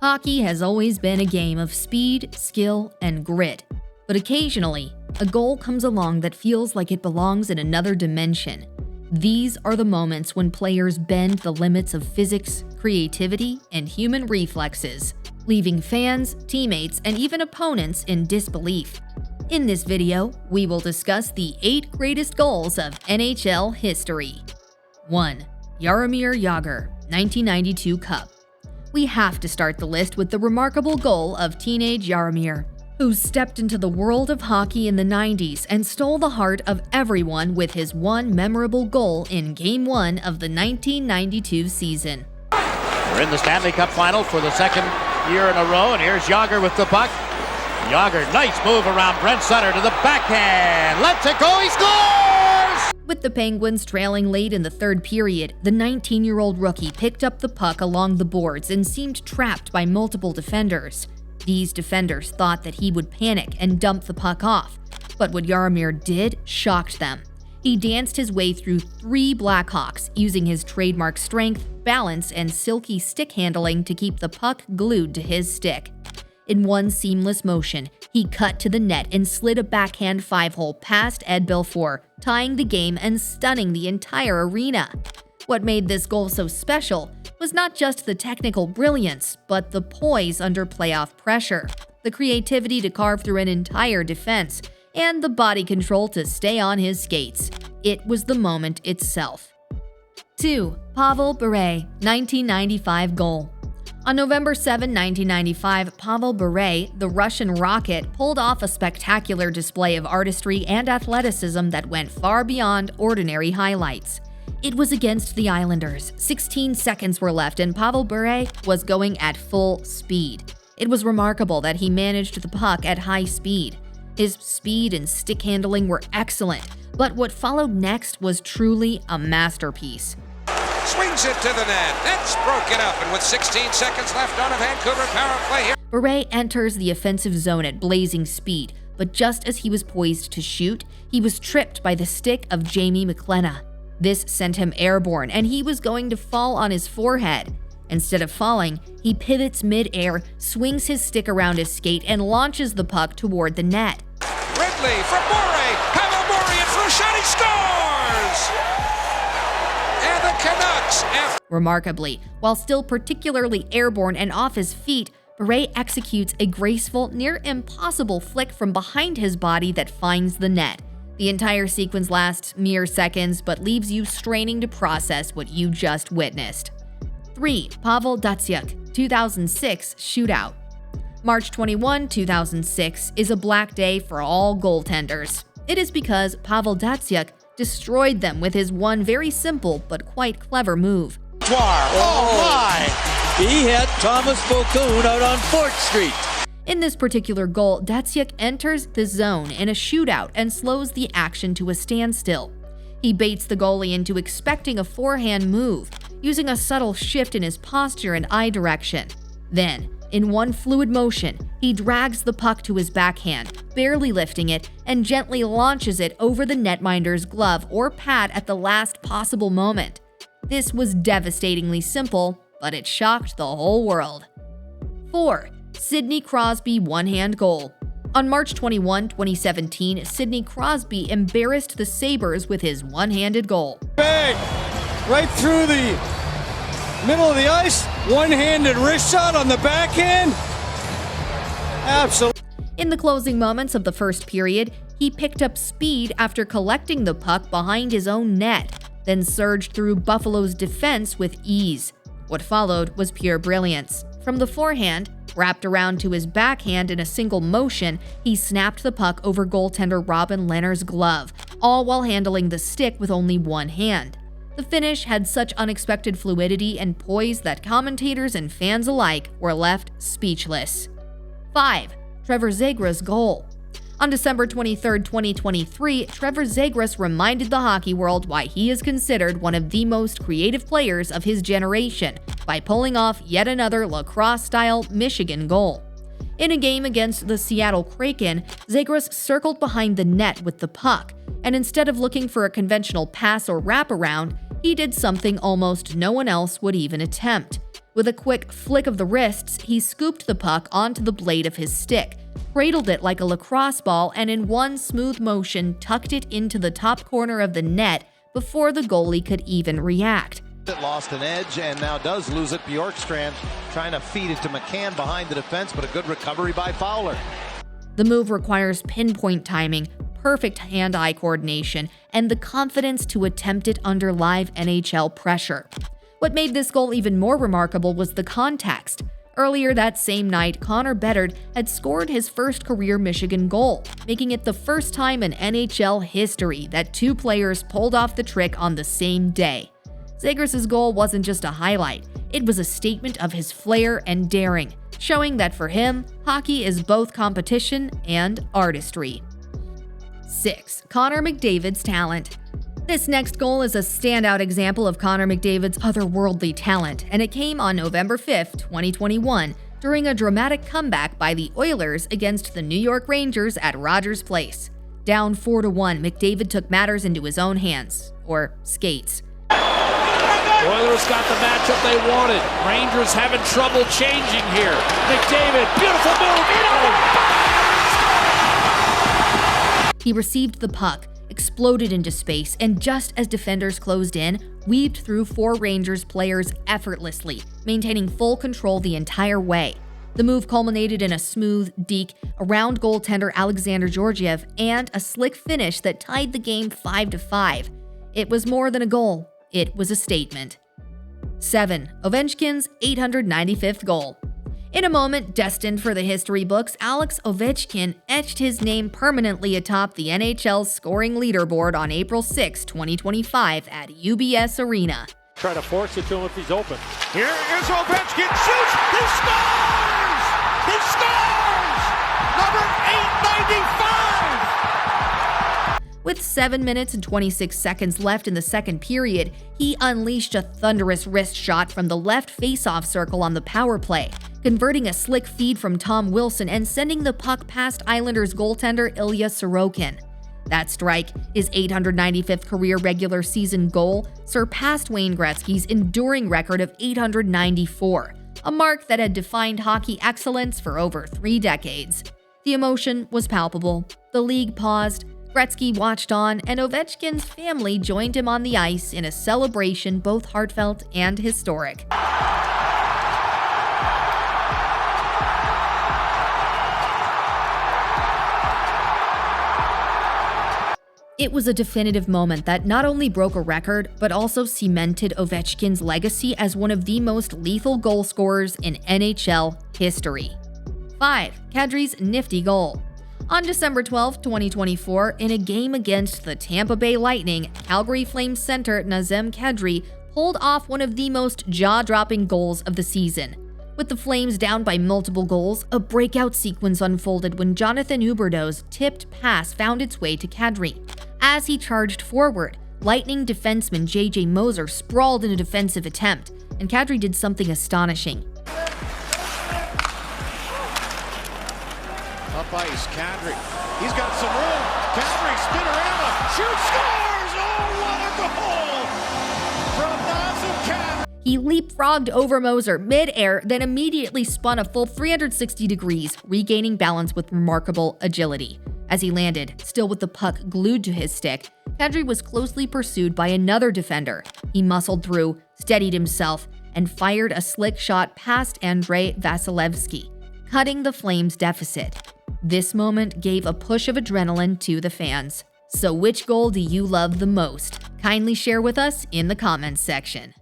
Hockey has always been a game of speed, skill, and grit. But occasionally, a goal comes along that feels like it belongs in another dimension. These are the moments when players bend the limits of physics, creativity, and human reflexes, leaving fans, teammates, and even opponents in disbelief. In this video, we will discuss the 8 greatest goals of NHL history. 1. Jaromir Jagr, 1992 Cup. We have to start the list with the remarkable goal of teenage Jaromir, who stepped into the world of hockey in the 90s and stole the heart of everyone with his one memorable goal in Game 1 of the 1992 season. We're in the Stanley Cup final for the second year in a row, and here's Jagr with the puck. Jagr, nice move around Brent Sutter to the backhand. Lets it go, he scores! With the Penguins trailing late in the third period, the 19-year-old rookie picked up the puck along the boards and seemed trapped by multiple defenders. These defenders thought that he would panic and dump the puck off, but what Jaromir did shocked them. He danced his way through 3 Blackhawks, using his trademark strength, balance, and silky stick handling to keep the puck glued to his stick. In one seamless motion, he cut to the net and slid a backhand 5-hole past Ed Belfour, tying the game and stunning the entire arena. What made this goal so special was not just the technical brilliance, but the poise under playoff pressure, the creativity to carve through an entire defense, and the body control to stay on his skates. It was the moment itself. 2. Pavel Bure, 1995 goal. On November 7, 1995, Pavel Bure, the Russian Rocket, pulled off a spectacular display of artistry and athleticism that went far beyond ordinary highlights. It was against the Islanders. 16 seconds were left and Pavel Bure was going at full speed. It was remarkable that he managed the puck at high speed. His speed and stick handling were excellent, but what followed next was truly a masterpiece. Swings it to the net. That's broken up, and with 16 seconds left on a Vancouver power play here. Bure enters the offensive zone at blazing speed, but just as he was poised to shoot, he was tripped by the stick of Jamie McLennan. This sent him airborne, and he was going to fall on his forehead. Instead of falling, he pivots mid-air, swings his stick around his skate, and launches the puck toward the net. Ridley from Bure. Pavel Bure in for a shot. He scores! And the Canucks Remarkably, while still particularly airborne and off his feet, Bure executes a graceful, near impossible flick from behind his body that finds the net. The entire sequence lasts mere seconds, but leaves you straining to process what you just witnessed. 3. Pavel Datsyuk, 2006 shootout. March 21, 2006 is a black day for all goaltenders. It is because Pavel Datsyuk destroyed them with his one very simple but quite clever move. Oh my! He had Thomas Bocoon out on 4th Street. In this particular goal, Datsyuk enters the zone in a shootout and slows the action to a standstill. He baits the goalie into expecting a forehand move, using a subtle shift in his posture and eye direction. Then, in one fluid motion, he drags the puck to his backhand, barely lifting it, and gently launches it over the netminder's glove or pad at the last possible moment. This was devastatingly simple, but it shocked the whole world. 4. Sidney Crosby one-hand goal. On March 21, 2017, Sidney Crosby embarrassed the Sabres with his one-handed goal. Bang! Right through the middle of the ice, one-handed wrist shot on the backhand. Absolutely. In the closing moments of the first period, he picked up speed after collecting the puck behind his own net, then surged through Buffalo's defense with ease. What followed was pure brilliance. From the forehand, wrapped around to his backhand in a single motion, he snapped the puck over goaltender Robin Lehner's glove, all while handling the stick with only one hand. The finish had such unexpected fluidity and poise that commentators and fans alike were left speechless. 5. Trevor Zegras goal. On December 23, 2023, Trevor Zegras reminded the hockey world why he is considered one of the most creative players of his generation by pulling off yet another lacrosse-style Michigan goal. In a game against the Seattle Kraken, Zegras circled behind the net with the puck, and instead of looking for a conventional pass or wraparound, he did something almost no one else would even attempt. With a quick flick of the wrists, he scooped the puck onto the blade of his stick, cradled it like a lacrosse ball, and in one smooth motion tucked it into the top corner of the net before the goalie could even react. It lost an edge and now does lose it. Bjorkstrand trying to feed it to McCann behind the defense, but a good recovery by Fowler. The move requires pinpoint timing, perfect hand-eye coordination, and the confidence to attempt it under live NHL pressure. What made this goal even more remarkable was the context. Earlier that same night, Connor Bedard had scored his first career Michigan goal, making it the first time in NHL history that two players pulled off the trick on the same day. Zegras' goal wasn't just a highlight, it was a statement of his flair and daring, showing that for him, hockey is both competition and artistry. 6. Connor McDavid's talent. This next goal is a standout example of Connor McDavid's otherworldly talent, and it came on November 5, 2021, during a dramatic comeback by the Oilers against the New York Rangers at Rogers Place. Down 4-1, McDavid took matters into his own hands, or skates. Oilers got the matchup they wanted. Rangers having trouble changing here. McDavid, beautiful move. He received the puck, exploded into space, and just as defenders closed in, weaved through 4 Rangers players effortlessly, maintaining full control the entire way. The move culminated in a smooth deke around goaltender Alexander Georgiev and a slick finish that tied the game 5-5. It was more than a goal. It was a statement. 7. Ovechkin's 895th goal. In a moment destined for the history books, Alex Ovechkin etched his name permanently atop the NHL's scoring leaderboard on April 6, 2025 at UBS Arena. Try to force it to him if he's open. Here is Ovechkin, shoots, he scores! He scores! Number 895! With 7 minutes and 26 seconds left in the second period, he unleashed a thunderous wrist shot from the left face-off circle on the power play, converting a slick feed from Tom Wilson and sending the puck past Islanders goaltender Ilya Sorokin. That strike, his 895th career regular season goal, surpassed Wayne Gretzky's enduring record of 894, a mark that had defined hockey excellence for over 3 decades. The emotion was palpable. The league paused. Gretzky watched on, and Ovechkin's family joined him on the ice in a celebration both heartfelt and historic. It was a definitive moment that not only broke a record, but also cemented Ovechkin's legacy as one of the most lethal goal scorers in NHL history. 5. Kadri's nifty goal. On December 12, 2024, in a game against the Tampa Bay Lightning, Calgary Flames center Nazem Kadri pulled off one of the most jaw-dropping goals of the season. With the Flames down by multiple goals, a breakout sequence unfolded when Jonathan Huberdeau's tipped pass found its way to Kadri. As he charged forward, Lightning defenseman J.J. Moser sprawled in a defensive attempt, and Kadri did something astonishing. Up ice, Kadri. He's got some room. Kadri, spinorama, shoots, scores! Oh, what a goal! From Nazem Kadri. He leapfrogged over Moser mid-air, then immediately spun a full 360 degrees, regaining balance with remarkable agility. As he landed, still with the puck glued to his stick, Kadri was closely pursued by another defender. He muscled through, steadied himself, and fired a slick shot past Andrei Vasilevsky, cutting the Flames' deficit. This moment gave a push of adrenaline to the fans. So which goal do you love the most? Kindly share with us in the comments section.